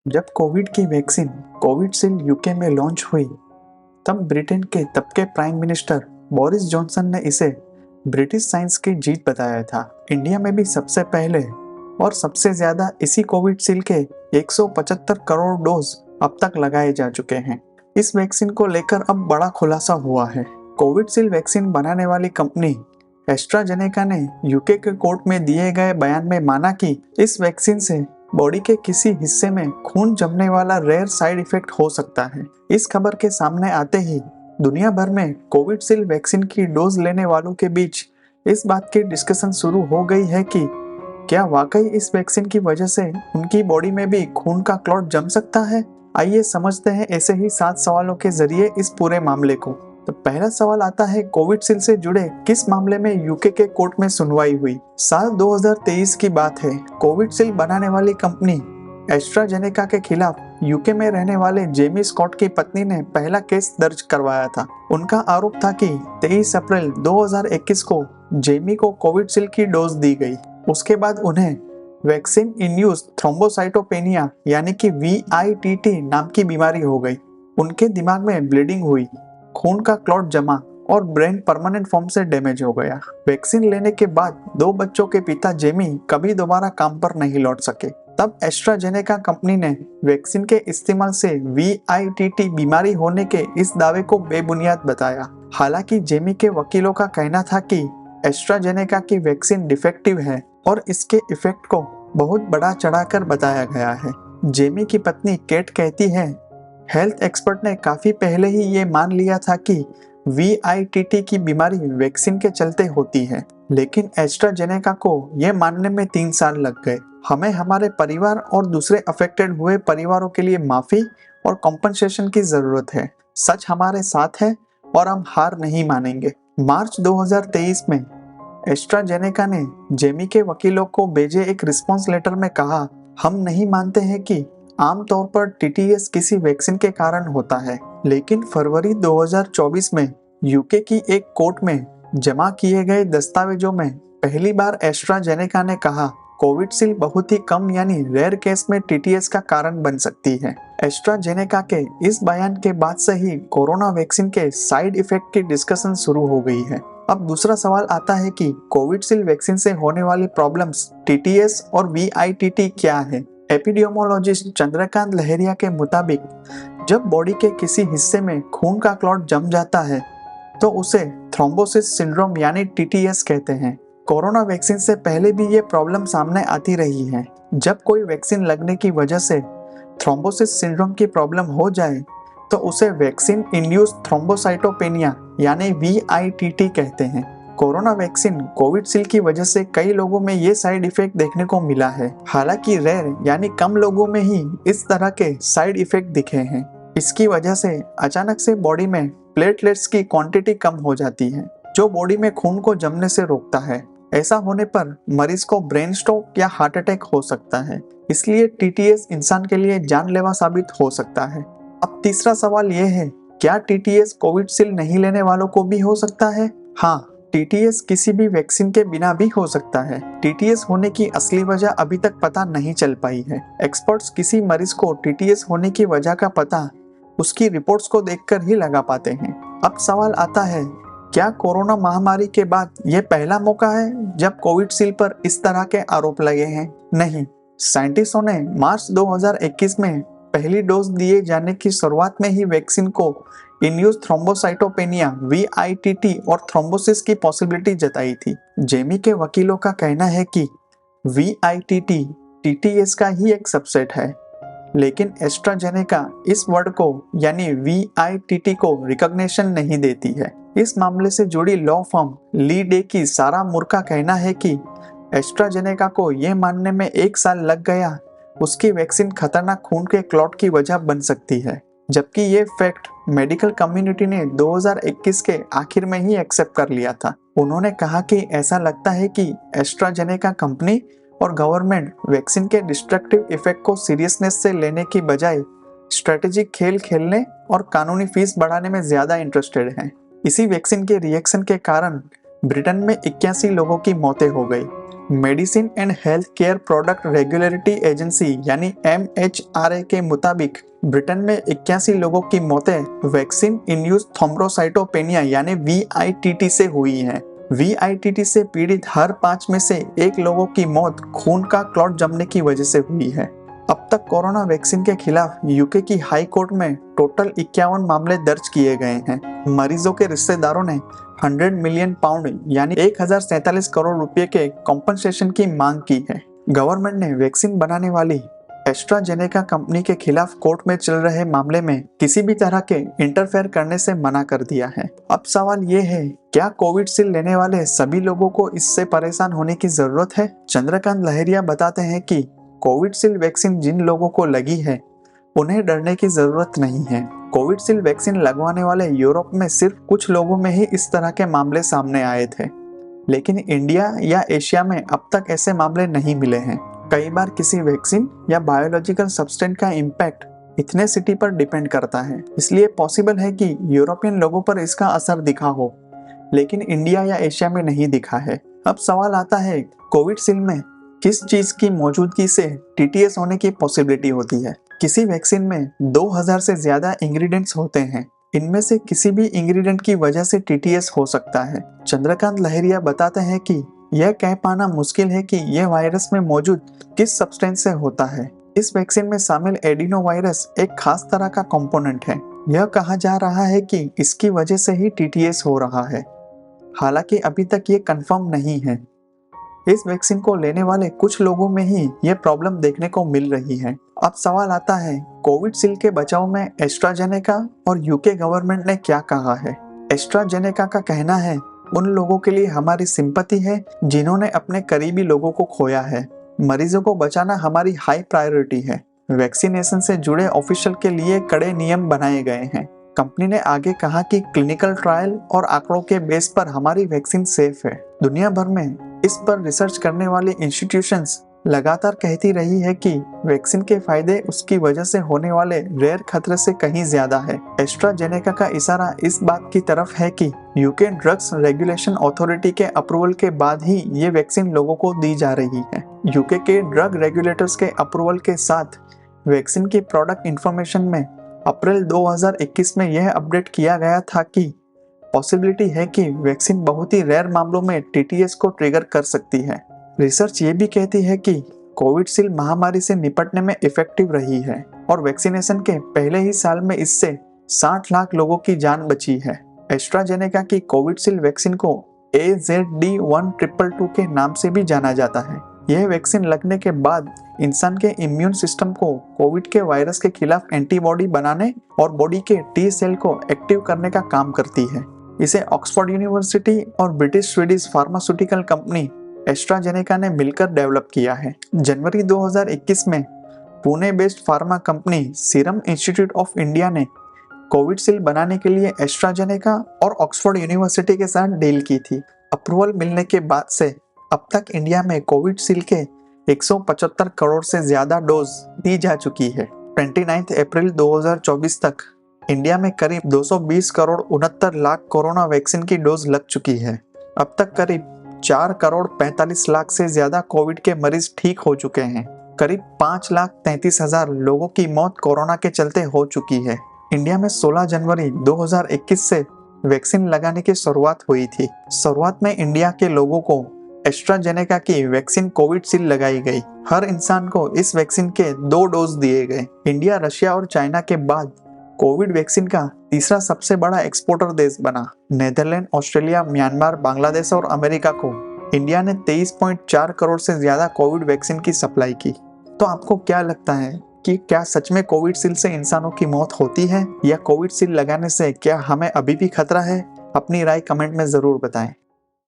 जब कोविड की vaccine Covishield UK में लॉन्च हुई, तब ब्रिटेन के तब के प्राइम मिनिस्टर बोरिस जॉनसन ने इसे ब्रिटिश साइंस की जीत बताया था। इंडिया में भी सबसे पहले और सबसे ज्यादा इसी कोविडशील्ड के 175 करोड़ डोज अब तक लगाए जा चुके हैं। इस वैक्सीन को लेकर अब बड़ा खुलासा हुआ है। कोविडशील्ड वैक्सीन बनाने वाली कंपनी एस्ट्राजेनेका ने यूके के कोर्ट में दिए गए बयान में माना कि इस वैक्सीन से बॉडी के किसी हिस्से में खून जमने वाला रेयर साइड इफेक्ट हो सकता है। इस खबर के सामने आते ही दुनिया भर में कोविडशील्ड वैक्सीन की डोज लेने वालों के बीच इस बात की डिस्कशन शुरू हो गई है कि क्या वाकई इस वैक्सीन की वजह से उनकी बॉडी में भी खून का क्लॉट जम सकता है। आइए समझते हैं ऐसे ही 7 सवालों के जरिए इस पूरे मामले को। तो पहला सवाल आता है, कोविडशील्ड से जुड़े किस मामले में यूके के कोर्ट में सुनवाई हुई। साल 2023 की बात है। कोविडशील्ड बनाने वाली कंपनी एस्ट्राजेनेका के खिलाफ यूके में रहने वाले जेमी स्कॉट की पत्नी ने पहला केस दर्ज करवाया था। उनका आरोप था कि 23 अप्रैल 2021 को जेमी को कोविडशील्ड की डोज दी गई। उसके बाद उन्हें वैक्सीन इंड्यूस्ड थ्रोम्बोसाइटोपेनिया यानी कि VITT नाम की बीमारी हो गई। उनके दिमाग में ब्लीडिंग हुई, खून का क्लॉट जमा और ब्रेन परमानेंट फॉर्म से डैमेज हो गया। वैक्सीन लेने के बाद 2 बच्चों के पिता जेमी कभी दोबारा काम पर नहीं लौट सके। तब एस्ट्राजेनेका कंपनी ने वैक्सीन के इस्तेमाल से VITT बीमारी होने के इस दावे को बेबुनियाद बताया। हालांकि जेमी के वकीलों का कहना था कि एस्ट्राजेनेका की वैक्सीन डिफेक्टिव है और इसके इफेक्ट को बहुत बड़ा चढ़ाकर बताया गया है। जेमी की पत्नी केट कहती है, हेल्थ एक्सपर्ट ने काफी पहले ही ये मान लिया था कि VITT की बीमारी वैक्सीन के चलते होती है, लेकिन एस्ट्राजेनेका को ये मानने में 3 साल लग गए। हमें हमारे परिवार और दूसरे अफेक्टेड हुए परिवारों के लिए माफी और कॉम्पनसेशन की जरूरत है। सच हमारे साथ है और हम हार नहीं मानेंगे। मार्च 2023 में एस्ट्राजेनेका ने जेमी के वकीलों को भेजे एक रिस्पॉन्स लेटर में कहा, हम नहीं मानते हैं कि आमतौर पर TTS किसी वैक्सीन के कारण होता है, लेकिन फरवरी 2024 में यूके की एक कोर्ट में जमा किए गए दस्तावेजों में पहली बार एस्ट्राजेनेका ने कहा कोविडशील्ड बहुत ही कम यानी रेयर केस में TTS का कारण बन सकती है। एस्ट्राजेनेका के इस बयान के बाद से ही कोरोना वैक्सीन के साइड इफेक्ट की डिस्कशन शुरू हो गई है। अब दूसरा सवाल आता है कि कोविडशील्ड वैक्सीन से होने वाली प्रॉब्लम्स TTS और VITT क्या है। एपिडेमियोलॉजिस्ट चंद्रकांत लहरिया के मुताबिक जब बॉडी के किसी हिस्से में खून का क्लॉट जम जाता है तो उसे थ्रोम्बोसिस सिंड्रोम यानी TTS कहते हैं। कोरोना वैक्सीन से पहले भी ये प्रॉब्लम सामने आती रही है। जब कोई वैक्सीन लगने की वजह से थ्रोम्बोसिस सिंड्रोम की प्रॉब्लम हो जाए तो उसे वैक्सीन इंड्यूस्ड थ्रोम्बोसाइटोपेनिया यानी VITT कहते हैं। कोरोना वैक्सीन कोविडशील्ड की वजह से कई लोगों में ये साइड इफेक्ट देखने को मिला है। हालांकि रेयर यानी कम लोगों में ही इस तरह के साइड इफेक्ट दिखे हैं। इसकी वजह से अचानक से बॉडी में प्लेटलेट्स की क्वांटिटी कम हो जाती है, जो बॉडी में खून को जमने से रोकता है। ऐसा होने पर मरीज को ब्रेन स्ट्रोक या हार्ट अटैक हो सकता है। इसलिए TTS इंसान के लिए जानलेवा साबित हो सकता है। अब तीसरा सवाल यह है, क्या TTS कोविडशील्ड नहीं लेने वालों को भी हो सकता है। हाँ, TTS किसी भी वैक्सीन के बिना भी हो सकता है। TTS होने की असली वजह अभी तक पता नहीं चल पाई है। एक्सपर्ट्स किसी मरीज को TTS होने की वजह का पता उसकी रिपोर्ट्स को देखकर ही लगा पाते हैं। अब सवाल आता है, क्या कोरोना महामारी के बाद यह पहला मौका है जब कोविडशील्ड पर इस तरह के आरोप लगे हैं। नहीं, साइंटिस्टों ने मार्च 2021 में पहली डोज दिए जाने की शुरुआत में ही वैक्सीन को इंड्यूस्ड थ्रोम्बोसाइटोपेनिया VITT और थ्रोम्बोसिस की पॉसिबिलिटी जताई थी। जेमी के वकीलों का कहना है कि VITT TTS का ही एक सबसेट है, लेकिन एस्ट्राजेनेका इस वर्ड को यानी VITT को रिकॉग्निशन नहीं देती है। इस मामले से जुड़ी लॉ फर्म ली डे की सारा मूर का कहना है कि एस्ट्राजेनेका को यह मानने में 1 साल लग गया उसकी वैक्सीन खतरनाक खून के क्लॉट की वजह बन सकती है, जबकि ये फैक्ट मेडिकल कम्युनिटी ने 2021 के आखिर में ही एक्सेप्ट कर लिया था। उन्होंने कहा कि ऐसा लगता है कि एस्ट्राजेनेका कंपनी और गवर्नमेंट वैक्सीन के डिस्ट्रक्टिव इफेक्ट को सीरियसनेस से लेने की बजाय स्ट्रेटेजिक खेल खेलने और कानूनी फीस बढ़ाने में ज्यादा इंटरेस्टेड हैं। इसी वैक्सीन के रिएक्शन के कारण ब्रिटेन में 81 लोगों की मौतें हो गई। Medicine and health care product regulatory agency यानी MHRA के मुताबिक ब्रिटेन में 81 लोगों की मौतें वैक्सीन इंड्यूस्ड थ्रोम्बोसाइटोपेनिया यानी VITT से हुई हैं। VITT से पीड़ित हर 5 में से 1 लोगों की मौत खून का क्लॉट जमने की वजह से हुई है। अब तक कोरोना वैक्सीन के खिलाफ यूके की हाई कोर्ट में टोटल 51 मामले दर्ज किए गए हैं। मरीजों के रिश्तेदारों ने 100 मिलियन पाउंड यानी 1047 करोड़ रुपए के कॉम्पनसेशन की मांग की है। गवर्नमेंट ने वैक्सीन बनाने वाली एस्ट्राजेनेका कंपनी के खिलाफ कोर्ट में चल रहे मामले में किसी भी तरह के इंटरफेयर करने से मना कर दिया है। अब सवाल ये है, क्या कोविडशील्ड लेने वाले सभी लोगों को इससे परेशान होने की जरूरत है? चंद्रकांत लहरिया बताते हैं कि कोविडशील्ड वैक्सीन जिन लोगों को लगी है उन्हें डरने की जरूरत नहीं है। कोविडशील्ड वैक्सीन लगवाने वाले यूरोप में सिर्फ कुछ लोगों में ही इस तरह के मामले सामने आए थे, लेकिन इंडिया या एशिया में अब तक ऐसे मामले नहीं मिले हैं। कई बार किसी वैक्सीन या बायोलॉजिकल सब्सटेंस का इम्पैक्ट इतने सिटी पर डिपेंड करता है, इसलिए पॉसिबल है कि यूरोपियन लोगों पर इसका असर दिखा हो, लेकिन इंडिया या एशिया में नहीं दिखा है। अब सवाल आता है, कोविडशील्ड में किस चीज की मौजूदगी से TTS होने की पॉसिबिलिटी होती है? किसी वैक्सीन में 2000 से ज्यादा इंग्रेडिएंट्स होते हैं। इनमें से किसी भी इंग्रेडिएंट की वजह से TTS हो सकता है। चंद्रकांत लहरिया बताते हैं कि यह कह पाना मुश्किल है कि यह वायरस में मौजूद किस सब्सटेंस से होता है। इस वैक्सीन में शामिल एडिनो वायरस एक खास तरह का कंपोनेंट है। यह कहा जा रहा है कि इसकी वजह से ही TTS हो रहा है, हालांकि अभी तक ये कंफर्म नहीं है। इस वैक्सीन को लेने वाले कुछ लोगों में ही यह प्रॉब्लम देखने को मिल रही है। अब सवाल आता है, कोविडशील्ड के बचाव में एस्ट्राजेनेका और यूके गवर्नमेंट ने क्या कहा है? एस्ट्राजेनेका का कहना है, उन लोगों के लिए हमारी सिंपैथी है जिन्होंने अपने करीबी लोगों को खोया है। मरीजों को बचाना हमारी हाई प्रायोरिटी है। वैक्सीनेशन से जुड़े ऑफिशियल के लिए कड़े नियम बनाए गए हैं। कंपनी ने आगे कहा कि क्लिनिकल ट्रायल और आंकड़ों के बेस पर हमारी वैक्सीन सेफ है। दुनिया भर में इस पर रिसर्च करने वाली इंस्टीट्यूशंस लगातार कहती रही है कि वैक्सीन के फायदे उसकी वजह से होने वाले रेयर खतरे से कहीं ज्यादा है। एस्ट्राजेनेका का इशारा इस बात की तरफ है कि यूके ड्रग्स रेगुलेशन अथॉरिटी के अप्रूवल के बाद ही ये वैक्सीन लोगों को दी जा रही है। यूके के ड्रग रेगुलेटर्स के अप्रूवल के साथ वैक्सीन की प्रोडक्ट इंफॉर्मेशन में अप्रैल 2021 में यह अपडेट किया गया था कि पॉसिबिलिटी है कि वैक्सीन बहुत ही रेयर मामलों में TTS को ट्रिगर कर सकती है। रिसर्च ये भी कहती है कि कोविडशील्ड महामारी से निपटने में इफेक्टिव रही है और वैक्सीनेशन के पहले ही साल में इससे 60 लाख लोगों की जान बची है। एस्ट्राजेनेका की कोविडशील्ड वैक्सीन को AZD1222 के नाम से भी जाना जाता है। यह वैक्सीन लगने के बाद इंसान के इम्यून सिस्टम को कोविड के वायरस के खिलाफ एंटीबॉडी बनाने और बॉडी के T सेल को एक्टिव करने का काम करती है। इसे ऑक्सफोर्ड यूनिवर्सिटी और British Swedish pharmaceutical company AstraZeneca ने मिलकर डेवलप किया है। जनवरी 2021 में Pune based pharma company serum institute of India ने कोविडशील्ड बनाने के लिए एस्ट्राजेनेका और ऑक्सफोर्ड यूनिवर्सिटी के साथ डील की थी। अप्रूवल मिलने के बाद से अब तक इंडिया में कोविडशील्ड के 175 करोड़ से ज्यादा डोज दी जा चुकी है। 29 अप्रैल 2024 तक इंडिया में करीब 220 करोड़ 69 लाख कोरोना वैक्सीन की डोज लग चुकी है। अब तक करीब 4 करोड़ 45 लाख से ज्यादा कोविड के मरीज ठीक हो चुके हैं। करीब 5,33,000 लोगों की मौत कोरोना के चलते हो चुकी है। इंडिया में 16 जनवरी 2021 से वैक्सीन लगाने की शुरुआत हुई थी। शुरुआत में इंडिया के लोगों को एस्ट्राजेनेका की वैक्सीन कोविडशील्ड लगाई गई। हर इंसान को इस वैक्सीन के 2 डोज दिए गए। इंडिया, रशिया और चाइना के बाद कोविड वैक्सीन का तीसरा सबसे बड़ा एक्सपोर्टर देश बना। नेदरलैंड, ऑस्ट्रेलिया, म्यांमार, बांग्लादेश और अमेरिका को इंडिया ने 23.4 करोड़ से ज्यादा कोविड वैक्सीन की सप्लाई की। तो आपको क्या लगता है कि क्या सच में कोविडशील्ड से इंसानों की मौत होती है, या कोविडशील्ड लगाने से क्या हमें अभी भी खतरा है? अपनी राय कमेंट में जरूर बताएं।